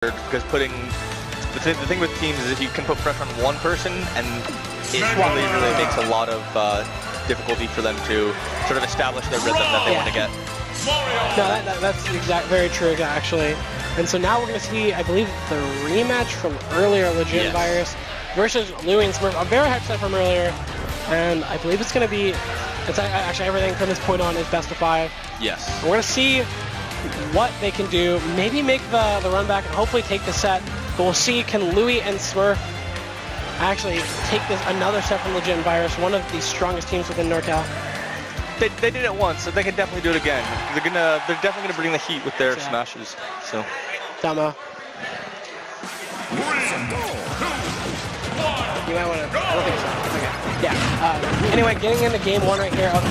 because the thing with teams is if you can put pressure on one person, and it really makes a lot of difficulty for them to sort of establish their rhythm that they want to get. No, that's very true, actually. And so now we're going to see, I believe, the rematch from earlier, Legit Virus versus Louie and Smurf. A very hyped set from earlier, and I believe it's going to be, actually everything from this point on is best of 5. Yes. We're going to see what they can do, maybe make the run back and hopefully take the set, but we'll see, can Louie and Smurf actually take another set from Legit Virus, one of the strongest teams within NorCal. They did it once, so they can definitely do it again. They're definitely gonna bring the heat with their smashes. So. Dama. You might want to. I don't think so. Okay. Yeah. Anyway, getting into game 1 right here of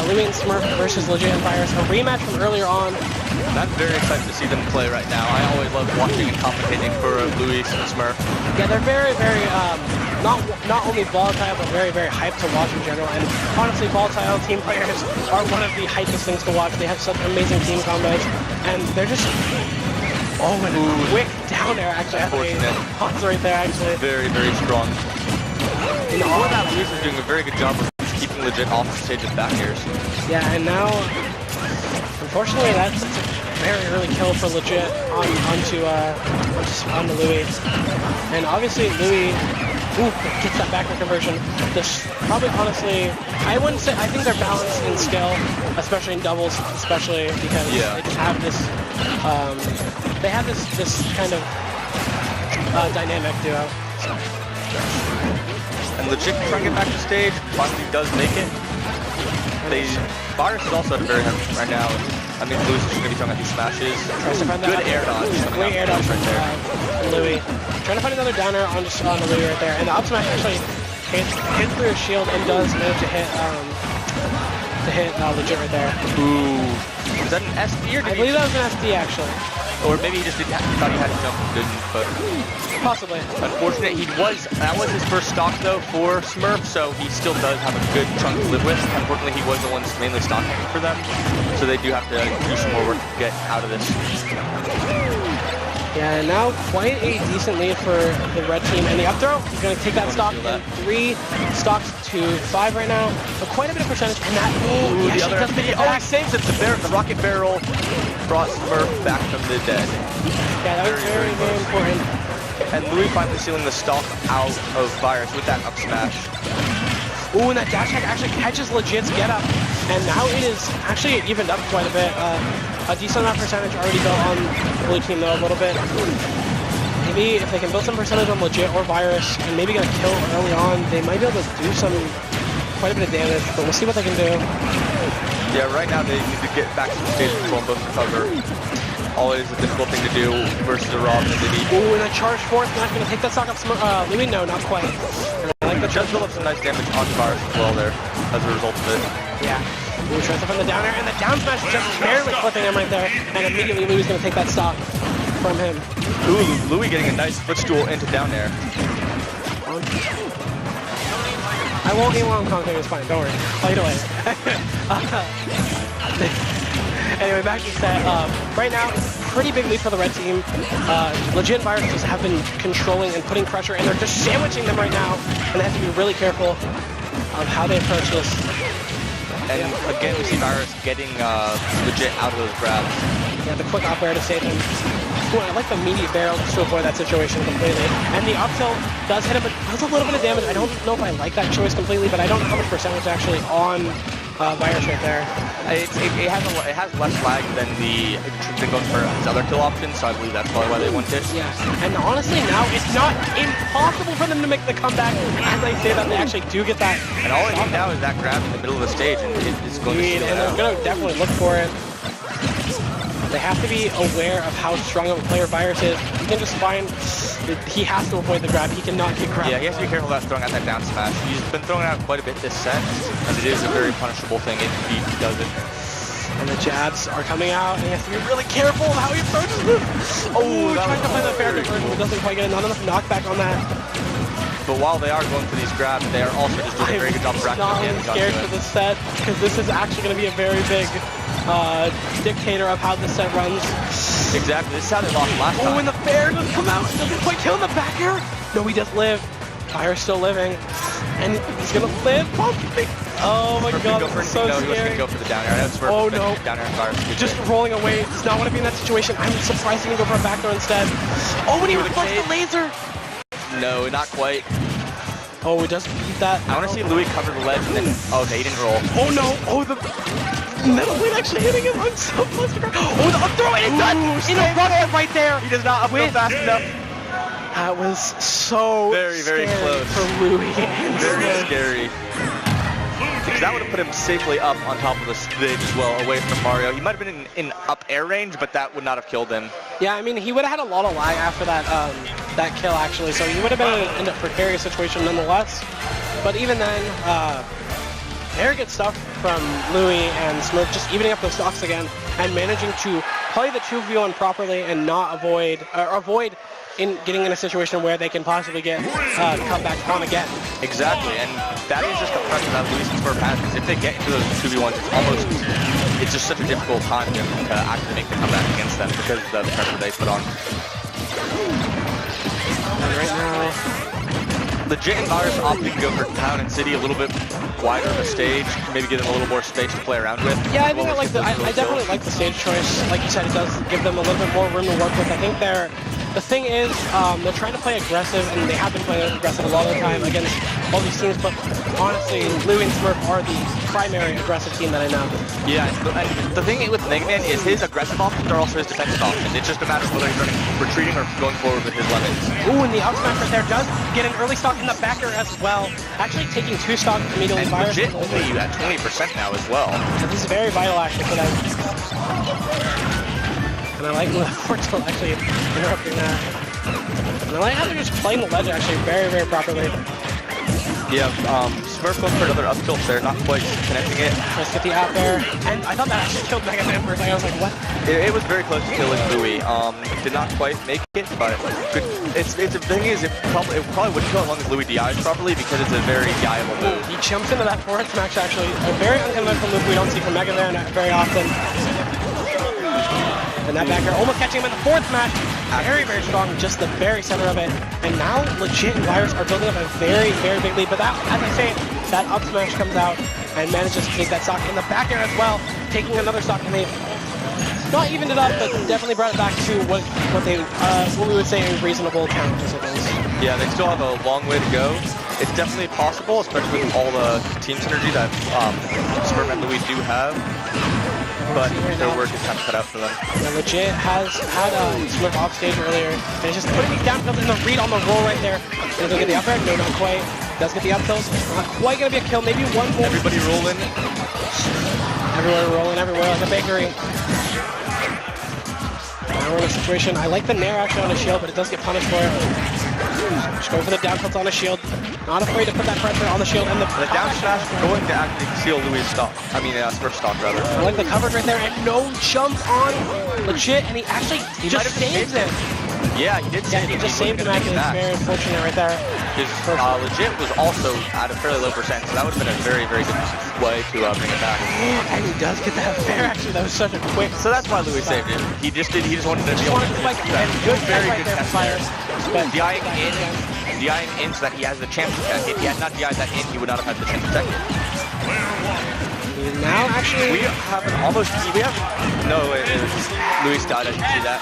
Louie and Smurf versus Legit Virus, a rematch from earlier on. I'm very excited to see them play right now. I always love watching and commentating for Louie and Smurf. Yeah, they're very not only volatile, but very hyped to watch in general. And honestly, volatile team players are one of the hypest things to watch. They have such amazing team combos, and they're just and quick down there actually. Unfortunate. Pause right there actually. Very strong. And all of that, Louie is doing a very good job of keeping Legit off the stage with back airs. Yeah, and now, unfortunately, that's a very early kill for Legit onto Louie. And obviously, Louie gets that back air conversion. This probably, honestly, I wouldn't say, I think they're balanced in skill, especially in doubles, especially because they just have this, this kind of dynamic duo. So. And Legit trying to get back to stage, finally does make it. Virus is also at a very high right now. I mean, Louie's just going to be throwing out these smashes. Good air dodge. Great air dodge right there. Louie. Trying to find another downer on the Louie right there. And the up smash actually hits through his shield and does manage to hit Legit right there. Ooh. Was that an SD or I believe that was an SD actually. Or maybe he just thought he had to jump and didn't, but... Possibly. Unfortunate, that was his first stock though for Smurf, so he still does have a good chunk to live with. Unfortunately, he was the one mainly stocking for them, so they do have to do some more work to get out of this. Yeah, and now quite a decent lead for the red team. And the up throw, he's going to take that stock in 3 stocks to 5 right now. But quite a bit of percentage, and that he saves it. The rocket barrel brought Smurf back from the dead. Yeah, that was very important. And Louie finally sealing the stock out of Virus with that up smash. Ooh, and that dash hack actually catches Legit's get up. And now it is actually evened up quite a bit. A decent amount of percentage already built on the blue team though, a little bit. Maybe if they can build some percentage on Legit or Virus and maybe get a kill early on, they might be able to do quite a bit of damage, but we'll see what they can do. Yeah, right now they need to get back to the stage control and both recover. Always a difficult thing to do versus a Rob that they need. Ooh, and a charge force, not going to take that stock up Louie? No, not quite. I like the just build up some nice damage on Virus as well there as a result of it. Yeah. Louie tries to find the downer, and the down smash is just barely clipping him right there, and immediately Louie's going to take that stock from him. Ooh, Louie getting a nice footstool into down air. I won't get one conquering, it's fine, don't worry. I'll eat away. Anyway, back to the set. Right now, pretty big lead for the red team. Legit Virus just have been controlling and putting pressure, and they're just sandwiching them right now, and they have to be really careful of how they approach this. And again, we see Virus getting Legit out of those grabs. Yeah, the quick up air to save him. Ooh, I like the immediate barrel just to avoid that situation completely. And the up tilt does hit him, but does a little bit of damage. I don't know if I like that choice completely, but I don't know how much percentage actually on Virus right there. It has less lag than going for his other kill options, so I believe that's probably why they went it. Yeah, and honestly now it's not impossible for them to make the comeback. As I say that, they actually do get that. And all they need now is that grab in the middle of the stage, and it's going to seal it out. And they're going to definitely look for it. They have to be aware of how strong of a player Virus is. You can just find he has to avoid the grab. He cannot get grabbed. Yeah, he has to be careful about throwing out that down smash. He's been throwing out quite a bit this set, and it is a very punishable thing if he does it. And the jabs are coming out, and he has to be really careful of how he approaches them. Oh, trying to find the fair conversion, but doesn't quite get not enough knockback on that. But while they are going for these grabs, they are also just doing a very good job of racking damage onto it. I'm scared for this set, because this is actually going to be a very big dictator of how this set runs. Exactly. This is how they lost last time. Oh, and the fair doesn't come out. Doesn't quite kill in the back air. No, he does live. Fire's still living. And he's gonna live. Oh my god, He was so gonna scary. go for the down air. I know Smurf Oh no. down air and Fire. Just rolling away. Does not want to be in that situation. I'm surprised he didn't go for a backdoor instead. Oh, and he reflects the laser. No, not quite. Oh, he does beat that. I want to see Louis cover the ledge and then. Okay, he didn't roll. Oh no. Oh, the metal blade actually hitting him. I'm so close to ground. Oh, the up throw. And it's done. In a run right there. He does not up throw fast enough. That was so very scary close for Louis. Very scary. Because that would have put him safely up on top of the stage as well, away from Mario. He might have been in up air range, but that would not have killed him. Yeah, I mean, he would have had a lot of lag after that that kill, actually, so he would have been in a precarious situation nonetheless. But even then, very good stuff from Louis and Smurf, just evening up those stocks again and managing to play the 2v1 properly and not avoid in getting in a situation where they can possibly get come back on again. Exactly, and that is just the pressure that Louis and Smurf has, because if they get into those 2v1s, it's just such a difficult time to actually make the comeback against them because of the pressure they put on. And right now, Legit and Virus opting to go for Town and City a little bit wider on the stage, maybe give them a little more space to play around with. yeah, I think I definitely like the stage choice. Like you said, it does give them a little bit more room to work with. I think the thing is, they're trying to play aggressive, and they have been playing aggressive a lot of the time against all these teams, but honestly, Louis and Smurf are the primary aggressive team that I know. Yeah, and the thing with Mega Man is his aggressive options are also his defensive options. It's just a matter of whether he's running, retreating or going forward with his lemons. Ooh, and the up smash right there does get an early stock in the backer as well. Actually taking 2 stocks immediately. And Legit only at 20% now as well. So this is very vital actually for them. And I like Fortune actually interrupting that. And I like how they're just playing the ledge actually very properly. Yeah, Smurf going for another up tilt there, not quite connecting it. Let's get the out there. And I thought that actually killed Mega Man for a second. I was like, what? It was very close to killing Louis. Did not quite make it, but good. The thing is, it probably wouldn't kill as long as Louis DIs properly because it's a very DIable move. He jumps into that forward smash actually. A very unconventional move we don't see from Mega Man very often. And that back air almost catching him in the 4th smash. Very strong, just the very center of it. And now Legit and Virus are building up a very big lead. But that, as I say, that up smash comes out and manages to take that stock in the back air as well, taking another stock and they not evened it up, but definitely brought it back to what we would say a reasonable challenges it is. Yeah, they still have a long way to go. It's definitely possible, especially with all the team synergy that Smurf and Louis do have. But their work is kind of cut out for them. Yeah, Legit has had Smurf off stage earlier, and it's just putting these down tilts in the read on the roll right there. Is he get the up air? No, not quite. Does get the up tilt. Not quite gonna be a kill. Maybe one more. Everybody rolling. Everywhere rolling, everywhere like a bakery. Now we're in a situation. I like the nair actually on a shield, but it does get punished for it. Just going for the down tilt on a shield. Not afraid to put that pressure on the shield and the down smash going to actually steal Louis' stock. I mean, Smurf stock rather. I like the coverage right there and no jump on Legit, and he just saves it. Yeah, he did save it. He just saved him actually. It's very unfortunate right there. His Legit was also at a fairly low percent, so that would have been a very good way to bring it back. And he does get that fair actually. That was such a quick. So that's why Louis saved it. He just wanted to spike and very good test there. DIing in so that he has the chance to check. If he had not DI'd that in, he would not have had the chance to check it. Now actually we have no, Louis died, I can see that.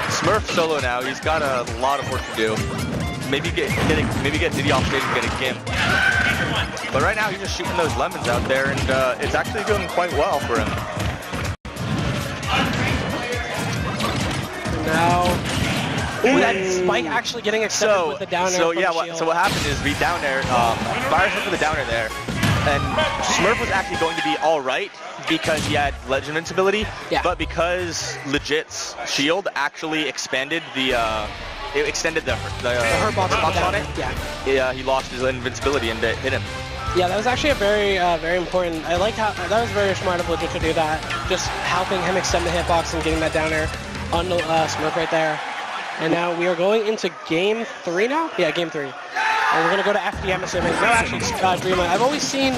Smurf solo now, he's got a lot of work to do. Maybe get Diddy off stage and get a Gimp. But right now he's just shooting those lemons out there and it's actually doing quite well for him. Now ooh, that spike actually getting accepted with the down air. So what happened is we down air, Virus went for the down air there, and Smurf was actually going to be alright because he had ledge invincibility, but because Legit's shield actually expanded it extended the hurt box on it. Yeah, he lost his invincibility and it hit him. Yeah, that was actually a very important. I like how that was very smart of Legit to do that. Just helping him extend the hitbox and getting that down air on the Smurf right there. And now we are going into game 3 now? Yeah, game 3. And we're going to go to FD, I'm assuming. No, actually, Dreamland. I've always seen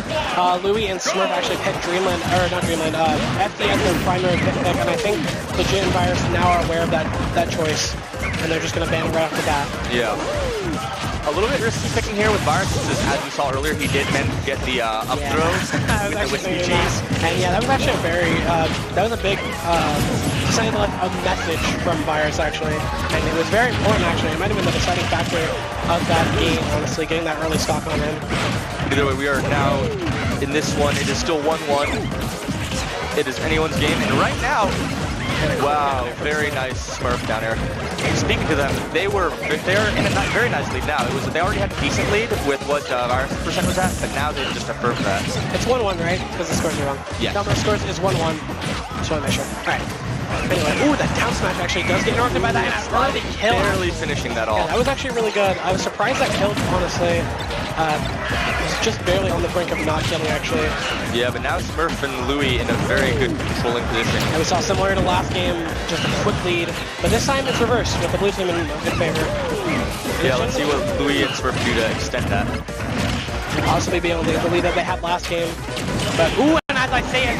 Louis and Smurf actually pick Dreamland, or not Dreamland, FD as their primary pick, and I think Legit and Virus now are aware of that choice, and they're just going to ban him right off the bat. Yeah. A little bit risky picking here with Virus, because as we saw earlier, he did manage to get the up throw with the whiskey cheese. And yeah, that was actually a very, that was a big, sending a message from Virus actually. And it was very important actually. It might have been the deciding factor of that game, honestly, getting that early stock on him. Either way, we are now in this one. It is still 1-1. It is anyone's game. And right now, wow, very nice Smurf down here. Speaking to them, they're in a very nice lead now. They already had a decent lead with what Virus' percent was at, but now they've just affirmed that. It's 1-1, right? Because the scores are wrong. Yeah. Down scores is 1-1. Just want to make sure. All right. Anyway, ooh, that down smash actually does get interrupted by that, and that's really kill. Barely finishing that off. Yeah, that was actually really good. I was surprised that killed, honestly. It was just barely on the brink of not killing, actually. Yeah, but now Smurf and Louis in a very good controlling position. And we saw similar to last game, just a quick lead. But this time it's reversed, with the blue team in good favor. Yeah, let's see what Louis and Smurf do to extend that. Possibly be able to get the lead that they had last game. But, ooh, and as I say it,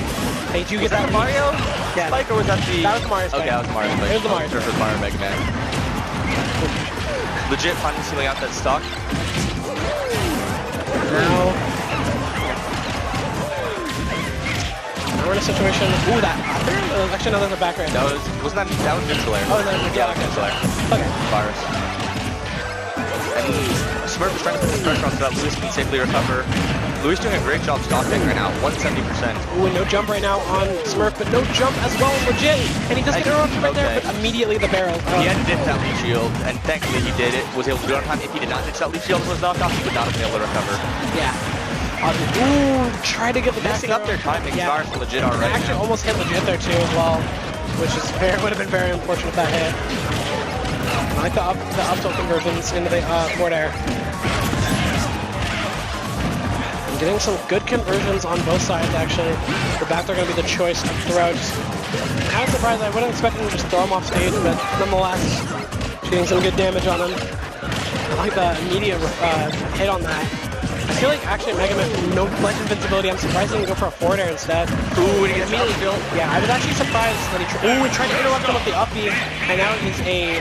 hey, did you get that Mario? Yeah. Spike, or was that the... That was the Mario Spike. Okay, that was Mario Spike. It was the Mario Spike. It was Mario Mega Man. Legit finally sealing out that stock. Now we're in a situation. Ooh, that. Actually, no, there's a back right. That was neutral air. Oh, no, yeah, neutral air. Okay. Virus. And Smurf is trying to put some pressure on so that Louis can safely recover. Louis doing a great job stocking right now, 170%. Ooh, and no jump right now on Smurf, but no jump as well, Legit. And he does get interrupted right there, but immediately the barrel. He had to ditch that leaf shield, and thankfully he did it. Was able to do it on time. If he did not ditch that leaf shield and was knocked off, he would not have been able to recover. Yeah. Ooh, try to get the messing up their timing. Yeah. Virus Legit already. Actually, almost hit Legit there too as well, which is would have been very unfortunate that hit. I like the up tilt conversions into the forward air. And getting some good conversions on both sides actually. The back they're going to be the choice of throws. Kind of surprised. I wouldn't expect him to just throw him off stage, but nonetheless, getting some good damage on him. I like the immediate hit on that. I feel like actually Mega Man, no ledge invincibility, I'm surprised he didn't go for a forward air instead. Ooh, and he gets immediately built. Yeah, I was actually surprised that he tried to interrupt him with the up B, and now he's a...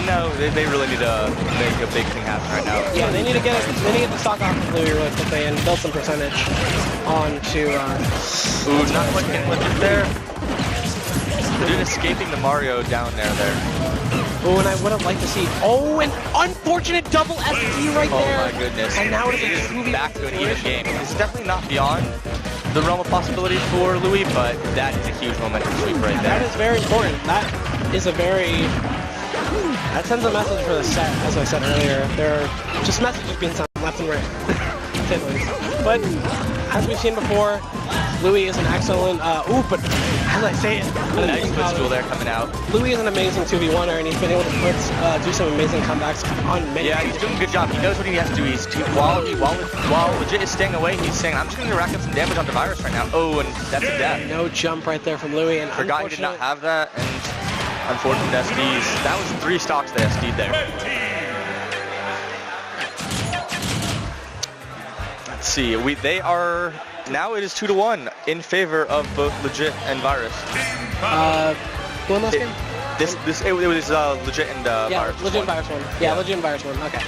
No, they really need to make a big thing happen right now. Yeah, they need to get the stock off of Louis really quickly and build some percentage onto... Ooh, not quite getting Legit there. Dude escaping the Mario down there. Oh, and I would have liked to see... Oh, an unfortunate double SD right there! Oh my goodness. And now it is back to an even game. It's definitely not beyond the realm of possibility for Louis, but that is a huge momentum sweep right there. That is very important. That is a very... That sends a message for the set, as I said earlier. There are just messages being sent left and right. But, as we've seen before, Louis is an excellent, but as I say it, nice footstool there coming out. Louis is an amazing 2v1er, and he's been able to do some amazing comebacks on many. Yeah, he's doing a good job. He knows what he has to do. While Legit is staying away, he's saying, I'm just going to rack up some damage onto Virus right now. Oh, and that's a death. No jump right there from Louis. And forgot he did not have that, and unfortunate SDs. That was 3 stocks they SD'd there. Let's see. They are... Now it is 2-1 in favor of both Legit and Virus. Who won last game? It was Legit and Virus. Legit and Virus won. Yeah, Legit and Virus won. Okay.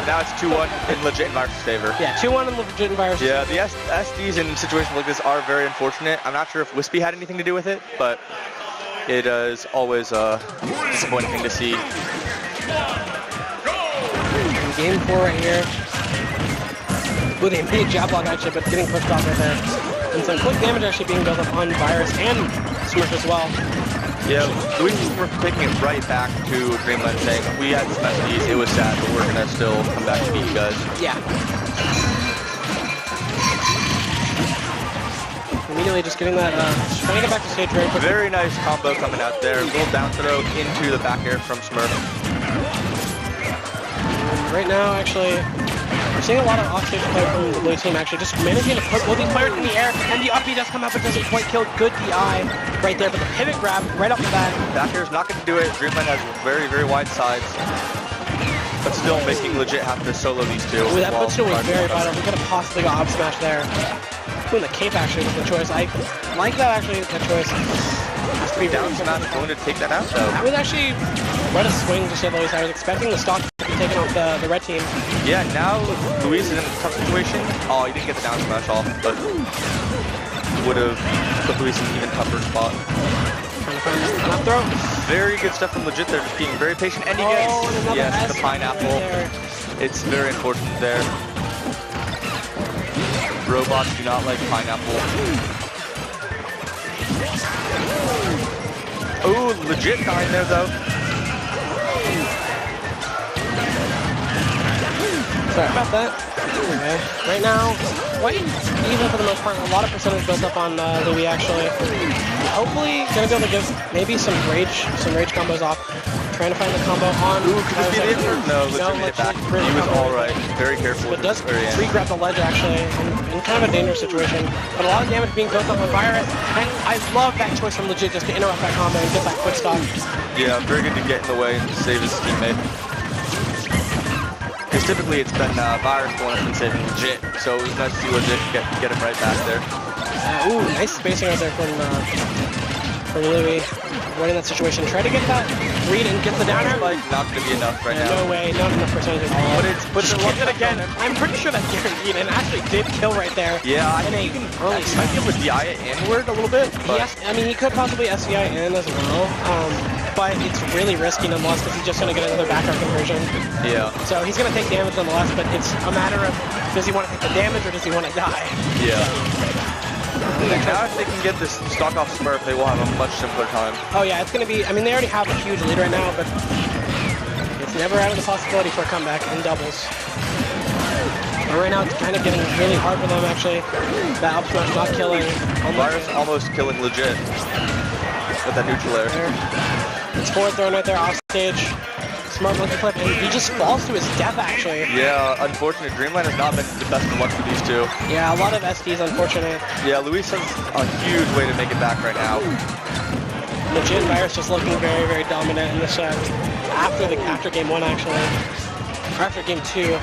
Now it's 2-1 in Legit and Virus' favor. Yeah, 2-1 in Legit and Virus. Yeah, the SDs in situations like this are very unfortunate. I'm not sure if Wispy had anything to do with it, but it is always a disappointing thing to see. Game 4 right here. With a immediate jab block actually, but getting pushed off right there. And some quick damage actually being built up on Virus and Smurf as well. Yeah, Louis Smurf taking it right back to Dreamland saying, we had some SDs, it was sad, but we're going to still come back to beat you guys. Yeah. Immediately just getting that, trying to get back to stage very quickly. Very nice combo coming out there. A little down throw into the back air from Smurf. And right now, actually, we're seeing a lot of offstage play from the blue team, actually, just managing to put both these players in the air, and the up B does come up, but doesn't quite kill. Good DI right there, but the pivot grab right off the bat. Back air is not going to do it. Dreamland has very, very wide sides. but still making Legit have to solo these two. Ooh, that footstool was very vital. We could have possibly got up smash there. Ooh, and the cape actually was the choice. I like that actually, that choice. Has to be Down smash going to take that out though. That was actually quite a swing to say the least. I was expecting the stock to be taken off the red team. Yeah, now Luis is in a tough situation. Oh, he didn't get the down smash off, but would have put Luis in an even tougher spot. Trying to find this up throw. Very good stuff from Legit there, just being very patient. And he gets, yes, the pineapple. It's very unfortunate there. Robots do not like pineapple. Oh, Legit dying there though. Sorry about that. Anyway, right now, quite even for the most part. A lot of percentage built up on Louis actually. Hopefully, gonna be able to give maybe some rage combos off. Trying to find the combo on. Ooh, could this be the injured? No, Legit made it back. He was alright. Very careful. But does re-grab the ledge actually in kind of a dangerous situation. But a lot of damage being built up on Virus. And I love that choice from Legit just to interrupt that combo and get that quick stop. Yeah, very good to get in the way and save his teammate. Because typically it's been Virus the one that's been saving Legit, so it was nice to see Legit get him right back there. Ooh, nice spacing out there from Louis. Avoiding that situation. Try to get that read and get the downer. Like not going to be enough right now. No way, not enough percentage at all. But it's look at it again. I'm pretty sure that's guaranteed and actually did kill right there. Yeah, I think he early might be able to DI it inward a little bit. Yes, I mean he could possibly SCI in as well. But it's really risky nonetheless because he's just going to get another back air conversion. Yeah. So he's going to take damage nonetheless, but it's a matter of does he want to take the damage or does he want to die? Yeah. Now if they can get this stock off Smurf, they will have a much simpler time. Oh yeah, it's going to be, I mean they already have a huge lead right now, but it's never out of the possibility for a comeback in doubles. But right now it's kind of getting really hard for them actually. That up smash not killing. Virus almost killing Legit with that neutral air. It's forward thrown right there off stage. Smart monkey flip, and he just falls to his death actually. Yeah, unfortunate. Dreamland has not been the best of luck for these two. Yeah, a lot of SDs, unfortunate. Yeah, Luis has a huge way to make it back right now. Legit Virus just looking very, very dominant in this set. After game one actually. Or after game two.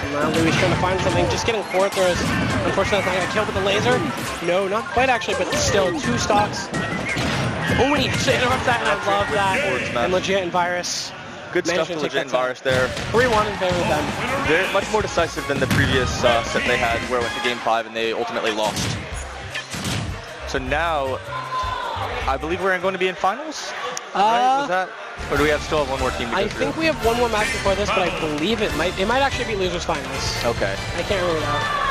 And now Luis trying to find something, just getting forward throws. Unfortunately, that's not gonna kill with the laser. No, not quite actually, but still 2 stocks. Oh, and he interrupts that, and I love that. And Legit and Virus. Good stuff for Legit and Virus there. 3-1 in favor of them. They're much more decisive than the previous set they had, where it went to game 5 and they ultimately lost. So now, I believe we're going to be in finals? Right? Was that? Or do we still have one more team to go through? I think we have one more match before this, but I believe it might actually be losers finals. Okay. I can't remember that.